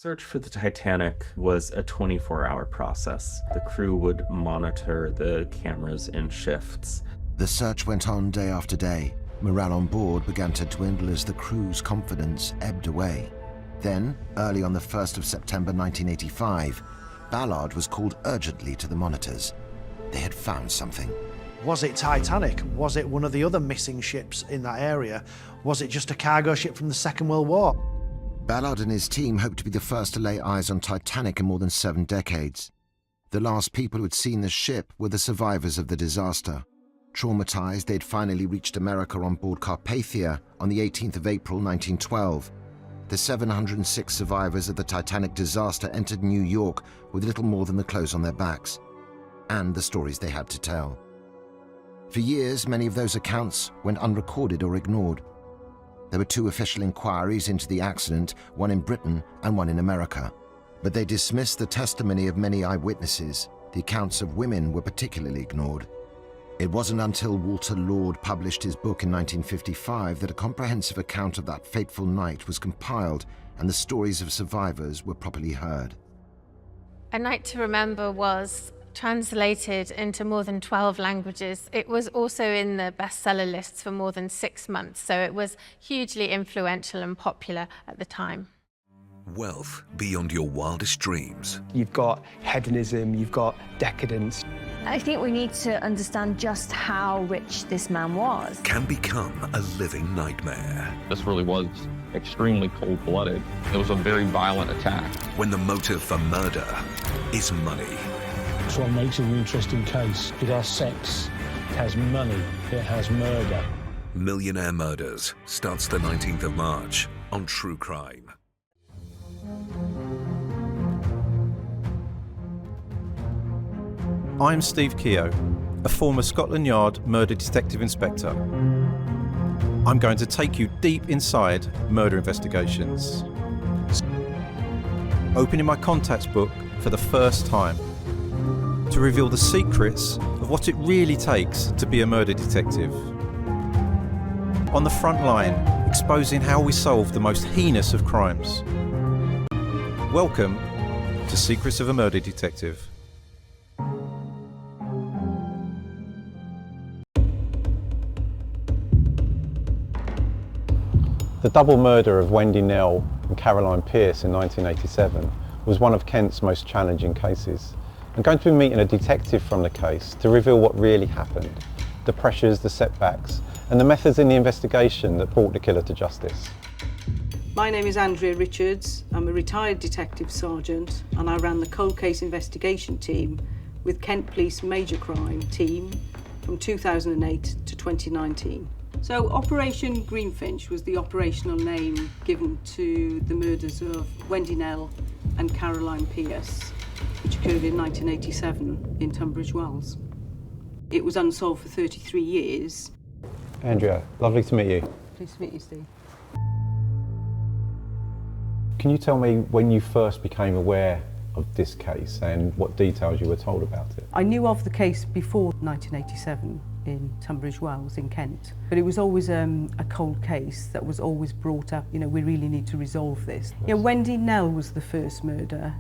search for the Titanic was a 24-hour process. The crew would monitor the cameras in shifts. The search went on day after day. Morale on board began to dwindle as the crew's confidence ebbed away. Then, early on the 1st of September 1985, Ballard was called urgently to the monitors. They had found something. Was it Titanic? Was it one of the other missing ships in that area? Was it just a cargo ship from the Second World War? Ballard and his team hoped to be the first to lay eyes on Titanic in more than 7 decades. The last people who had seen the ship were the survivors of the disaster. Traumatized, they'd finally reached America on board Carpathia on the 18th of April 1912. The 706 survivors of the Titanic disaster entered New York with little more than the clothes on their backs, and the stories they had to tell. For years, many of those accounts went unrecorded or ignored. There were 2 official inquiries into the accident, one in Britain and one in America. But they dismissed the testimony of many eyewitnesses. The accounts of women were particularly ignored. It wasn't until Walter Lord published his book in 1955 that a comprehensive account of that fateful night was compiled and the stories of survivors were properly heard. A Night to Remember was translated into more than 12 languages. It was also in the bestseller lists for more than 6 months, so it was hugely influential and popular at the time. Wealth beyond your wildest dreams. You've got hedonism, you've got decadence. I think we need to understand just how rich this man was. Can become a living nightmare. This really was extremely cold-blooded. It was a very violent attack. When the motive for murder is money. That's what makes it an interesting case. It has sex, it has money, it has murder. Millionaire Murders starts the 19th of March on True Crime. I'm Steve Keogh, a former Scotland Yard murder detective inspector. I'm going to take you deep inside murder investigations. Opening my contacts book for the first time to reveal the secrets of what it really takes to be a murder detective. On the front line, exposing how we solve the most heinous of crimes. Welcome to Secrets of a Murder Detective. The double murder of Wendy Nell and Caroline Pierce in 1987 was one of Kent's most challenging cases. I'm going to be meeting a detective from the case to reveal what really happened, the pressures, the setbacks, and the methods in the investigation that brought the killer to justice. My name is Andrea Richards. I'm a retired detective sergeant and I ran the cold case investigation team with Kent Police Major Crime team from 2008 to 2019. So Operation Greenfinch was the operational name given to the murders of Wendy Nell and Caroline Pierce, which occurred in 1987 in Tunbridge Wells. It was unsolved for 33 years. Andrea, lovely to meet you. Pleased to meet you, Steve. Can you tell me when you first became aware of this case and what details you were told about it? I knew of the case before 1987 in Tunbridge Wells in Kent, but it was always a cold case that was always brought up, you know, we really need to resolve this. Yes. Yeah, Wendy Nell was the first murder.